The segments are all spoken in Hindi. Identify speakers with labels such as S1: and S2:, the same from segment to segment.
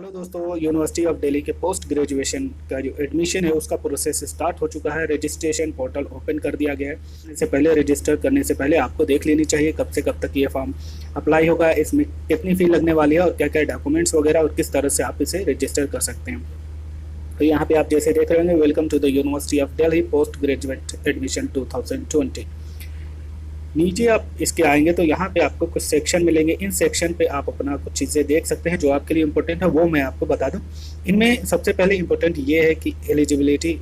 S1: हेलो दोस्तों, यूनिवर्सिटी ऑफ दिल्ली के पोस्ट ग्रेजुएशन का जो एडमिशन है उसका प्रोसेस स्टार्ट हो चुका है। रजिस्ट्रेशन पोर्टल ओपन कर दिया गया है। इससे पहले रजिस्टर करने से पहले आपको देख लेनी चाहिए कब से कब तक ये फॉर्म अप्लाई होगा, इसमें कितनी फ़ी लगने वाली है और क्या क्या डॉक्यूमेंट्स वगैरह और किस तरह से आप इसे रजिस्टर कर सकते हैं। तो यहाँ पे आप जैसे देख रहे होंगे, welcome to the university of Delhi post graduate admission 2020। नीचे आप इसके आएंगे तो यहाँ पे आपको कुछ सेक्शन मिलेंगे। इन सेक्शन पे आप अपना कुछ चीज़ें देख सकते हैं जो आपके लिए इम्पोर्टेंट है, वो मैं आपको बता दूँ। इनमें सबसे पहले इम्पोर्टेंट ये है कि एलिजिबिलिटी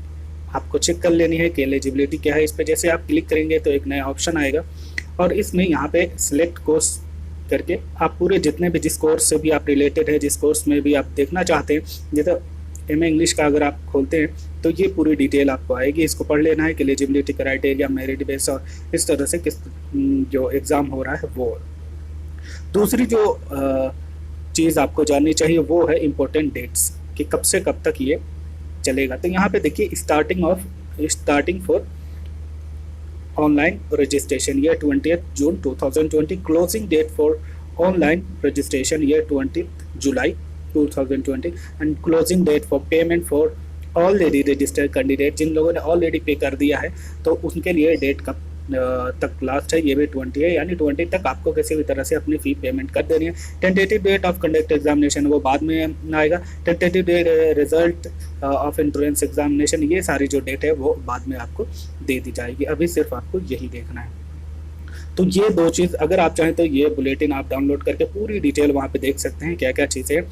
S1: आपको चेक कर लेनी है कि एलिजिबिलिटी क्या है। इस पर जैसे आप क्लिक करेंगे तो एक नया ऑप्शन आएगा और इसमें यहाँ पे सिलेक्ट कोर्स करके आप पूरे जितने भी जिस कोर्स से भी आप रिलेटेड है, जिस कोर्स में भी आप देखना चाहते हैं, जैसे एमए इंग्लिश का अगर आप खोलते हैं तो ये पूरी डिटेल आपको आएगी। इसको पढ़ लेना है कि एलिजिबिलिटी क्राइटेरिया, मेरिट बेस और इस तरह से किस जो एग्ज़ाम हो रहा है वो। दूसरी जो चीज़ आपको जाननी चाहिए वो है इम्पोर्टेंट डेट्स कि कब से कब तक ये चलेगा। तो यहाँ पे देखिए स्टार्टिंग फॉर ऑनलाइन रजिस्ट्रेशन ये 20 June 2020, closing date for online registration ये 20 July 2020 and closing date for payment for already registered candidate. जिन लोगों ने ऑलरेडी पे कर दिया है तो उनके लिए डेट कब तक लास्ट है, ये भी 20 है, यानी 20 तक आपको किसी भी तरह से अपनी फ़ी पेमेंट कर देनी है। Tentative date of conduct examination वो बाद में आएगा। Tentative date result of entrance examination, ये सारी जो डेट है वो बाद में आपको दे दी जाएगी। अभी सिर्फ आपको यही देखना है। तो ये दो चीज़ अगर आप चाहें तो ये बुलेटिन आप डाउनलोड करके पूरी डिटेल वहाँ पे देख सकते हैं क्या क्या चीज़ें हैं।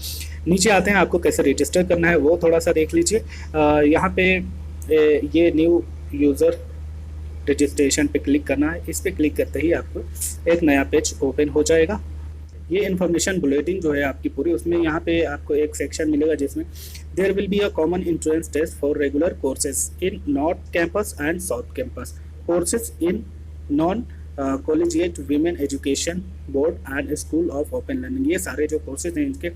S1: नीचे आते हैं, आपको कैसे रजिस्टर करना है वो थोड़ा सा देख लीजिए। यहाँ पे ये न्यू यूज़र रजिस्ट्रेशन पे क्लिक करना है। इस पे क्लिक करते ही आपको एक नया पेज ओपन हो जाएगा। ये इन्फॉर्मेशन बुलेटिन जो है आपकी पूरी, उसमें यहाँ पे आपको एक सेक्शन मिलेगा जिसमें there will be a common entrance test for regular courses in north campus and south campus, courses in non collegiate women education board and school of open learning. ये सारे जो कोर्सेज हैं इनके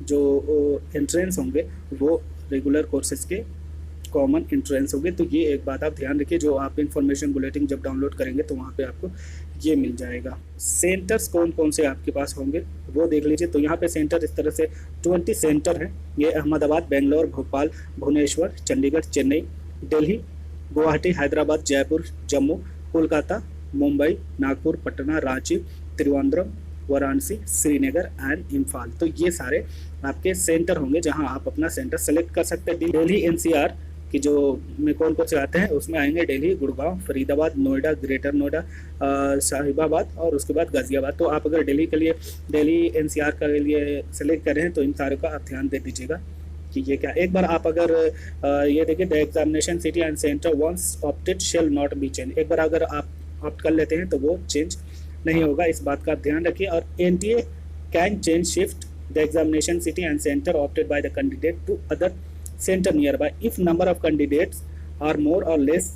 S1: जो एंट्रेंस होंगे वो रेगुलर कोर्सेज के कॉमन एंट्रेंस होंगे। तो ये एक बात आप ध्यान रखिए, जो आप इन्फॉर्मेशन बुलेटिन जब डाउनलोड करेंगे तो वहाँ पे आपको ये मिल जाएगा। सेंटर्स कौन कौन से आपके पास होंगे वो देख लीजिए। तो यहाँ पे सेंटर इस तरह से 20 सेंटर हैं। ये अहमदाबाद, बेंगलोर, भोपाल, भुवनेश्वर, चंडीगढ़, चेन्नई, दिल्ली, गुवाहाटी, हैदराबाद, जयपुर, जम्मू, कोलकाता, मुंबई, नागपुर, पटना, रांची, त्रिवेंद्रम, वाराणसी, श्रीनगर एंड इम्फाल। तो ये सारे आपके सेंटर होंगे जहां आप अपना सेंटर सेलेक्ट कर सकते हैं। दिल्ली एनसीआर की जो में कौन कौन से आते हैं उसमें आएंगे दिल्ली, गुड़गांव, फरीदाबाद, नोएडा, ग्रेटर नोएडा, साहिबाबाद और उसके बाद गाजियाबाद। तो आप अगर दिल्ली के लिए, दिल्ली एनसीआर के लिए सेलेक्ट कर रहे हैं तो इन सारे का आप ध्यान दे दीजिएगा कि ये क्या। एक बार आप अगर ये देखिए, the examination city and centre once opted shall not be change. एक बार अगर आप ऑप्ट कर लेते हैं तो वो चेंज नहीं होगा, इस बात का ध्यान रखिए। और NTA can change shift the examination city and centre opted by the candidate to other centre nearby if number of candidates are more और less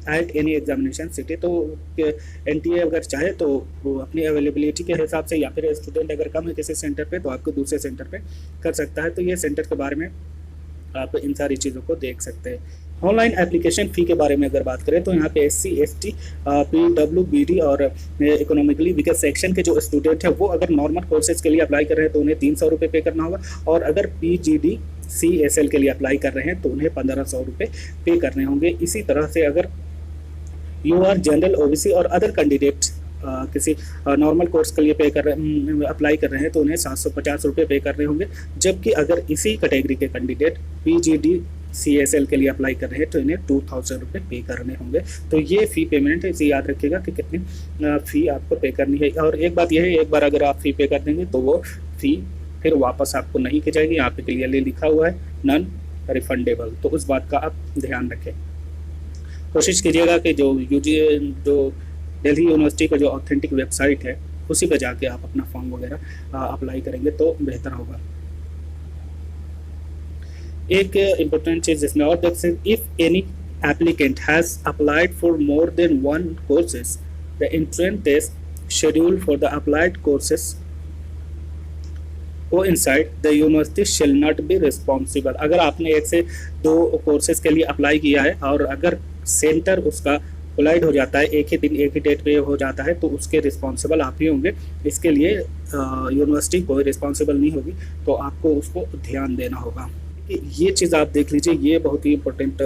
S1: at any examination city. तो एनटीए अगर चाहे तो वो अपनी अवेलेबिलिटी के हिसाब से, या फिर स्टूडेंट अगर कम है किसी सेंटर पे तो आपको दूसरे सेंटर पे कर सकता है। तो ये सेंटर के बारे में आप इन सारी चीज़ों को देख सकते हैं। ऑनलाइन एप्लीकेशन फ़ी के बारे में अगर बात करें तो यहाँ पे SC, ST, PWBD और इकोनॉमिकली वीकर सेक्शन के जो स्टूडेंट हैं वो अगर नॉर्मल कोर्सेज के लिए अप्लाई कर रहे हैं तो उन्हें 300 रुपये पे करना होगा, और अगर PGD CSL के लिए अप्लाई कर रहे हैं तो उन्हें 1500 रुपये पे करने होंगे। इसी तरह से अगर यू आर जनरल, OBC और अदर कैंडिडेट किसी नॉर्मल कोर्स के लिए अप्लाई कर रहे हैं तो उन्हें 750 रुपये पे करने होंगे। जबकि अगर इसी कैटेगरी के कैंडिडेट PGD CSL के लिए अप्लाई कर रहे हैं तो इन्हें 2000 रुपये पे करने होंगे। तो ये फ़ी पेमेंट है, इसे याद रखिएगा कि कितनी फ़ी आपको पे करनी है। और एक बात यह है, एक बार अगर आप फ़ी पे कर देंगे तो वो फ़ी फिर वापस आपको नहीं की जाएगी। यहाँ पे क्लियरली लिखा हुआ है नॉन रिफंडेबल, तो उस बात का आप ध्यान रखें। कोशिश कीजिएगा कि जो दिल्ली यूनिवर्सिटी का जो ऑथेंटिक वेबसाइट है उसी पर जाके आप अपना फॉर्म वगैरह अप्लाई करेंगे तो बेहतर होगा। एक इम्पोर्टेंट चीज़ जिसमें और देख सकते, if any applicant has applied for more than one courses the entrance test schedule for the applied courses coincide the university shall not be responsible. अगर आपने एक से दो कोर्सेज के लिए अप्लाई किया है और अगर सेंटर उसका कोलाइड हो जाता है एक ही दिन एक ही डेट पे हो जाता है तो उसके रिस्पॉन्सिबल आप ही होंगे। इसके लिए यूनिवर्सिटी कोई रिस्पॉन्सिबल नहीं होगी, तो आपको उसको ध्यान देना होगा। ये चीज़ आप देख लीजिए, ये बहुत ही इंपॉर्टेंट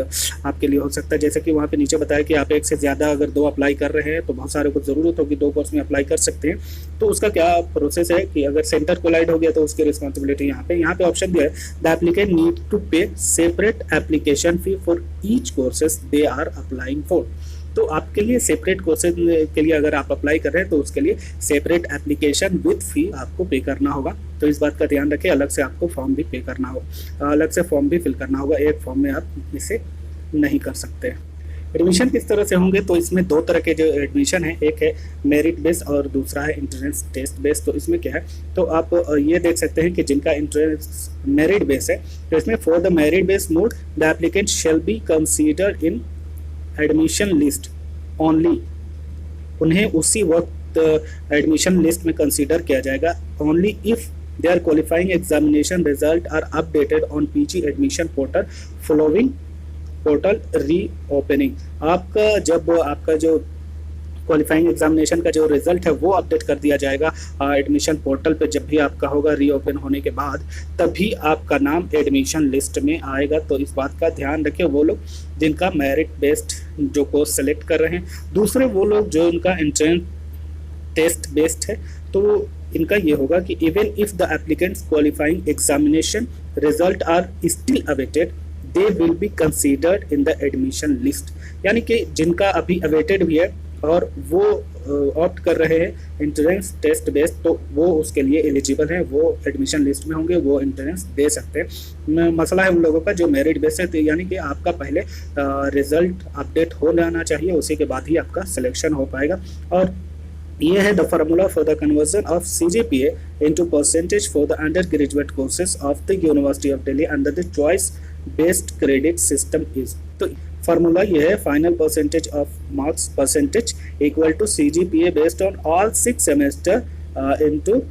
S1: आपके लिए हो सकता है। जैसे कि वहाँ पे नीचे बताया कि आप एक से ज़्यादा अगर 2 अप्लाई कर रहे हैं तो बहुत सारे को ज़रूरत होगी 2 कोर्स में अप्लाई कर सकते हैं। तो उसका क्या प्रोसेस है कि अगर सेंटर कोलाइड हो गया तो उसकी रिस्पॉन्सिबिलिटी यहाँ पे ऑप्शन दिया है, the applicant need to pay separate application fee for each courses they are applying for. तो आपके लिए सेपरेट कोर्सेज के लिए अगर आप अप्लाई कर रहे हैं तो उसके लिए सेपरेट एप्लीकेशन विद फी आपको पे करना होगा। तो इस बात का ध्यान रखें, अलग से आपको फॉर्म भी पे करना होगा, अलग से फॉर्म भी फिल करना होगा, एक फॉर्म में आप इसे नहीं कर सकते। एडमिशन किस तरह से होंगे, तो इसमें 2 तरह के जो एडमिशन है, एक है मेरिट बेस और दूसरा है एंट्रेंस टेस्ट बेस। तो इसमें क्या है, तो आप ये देख सकते हैं कि जिनका एंट्रेंस मेरिट बेस है तो इसमें for the merit base mode the applicant shall be considered in admission list only. उन्हें उसी वक्त एडमिशन लिस्ट में कंसीडर किया जाएगा only if their qualifying examination result are updated on PG admission portal following portal reopening. आपका जो क्वालिफाइंग एग्जामिनेशन का जो रिजल्ट है वो अपडेट कर दिया जाएगा एडमिशन पोर्टल पे। जब भी आपका होगा रीओपन होने के बाद, तभी आपका नाम एडमिशन लिस्ट में आएगा। तो इस बात का ध्यान रखें, वो लोग जिनका मेरिट बेस्ड जो कोर्स सेलेक्ट कर रहे हैं, दूसरे वो लोग जो इनका एंट्रेंस टेस्ट बेस्ड है, तो इनका ये होगा कि even if the applicants qualifying examination result are still awaited they will be considered in the admission list. यानी कि जिनका अभी अवेटेड भी है और वो ऑप्ट कर रहे हैं एंट्रेंस टेस्ट बेस्ड, तो वो उसके लिए एलिजिबल हैं, वो एडमिशन लिस्ट में होंगे, वो एंट्रेंस दे सकते हैं। मसला है उन लोगों का जो मेरिट बेस है, तो यानी कि आपका पहले रिजल्ट अपडेट हो जाना चाहिए, उसी के बाद ही आपका सिलेक्शन हो पाएगा। और ये है the formula for the conversion of CGPA into percentage for the under graduate courses of the university of Delhi under the choice based credit system is. तो फार्मूला ये है, final percentage of marks percentage equal to CGPA based on all 6 semester into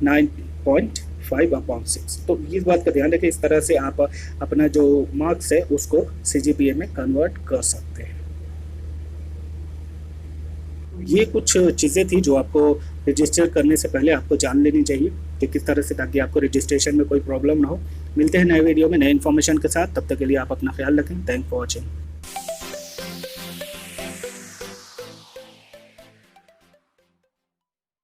S1: 9.5/6। तो इस बात का ध्यान रखें, इस तरह से आप अपना जो मार्क्स है उसको CGPA में कन्वर्ट कर सकते हैं। ये कुछ चीज़ें थी जो आपको रजिस्टर करने से पहले आपको जान लेनी चाहिए कि किस तरह से, ताकि आपको रजिस्ट्रेशन में कोई प्रॉब्लम ना हो। मिलते हैं नए वीडियो में नए इन्फॉर्मेशन के साथ, तब तक के लिए आप अपना ख्याल रखें। Thank for watching.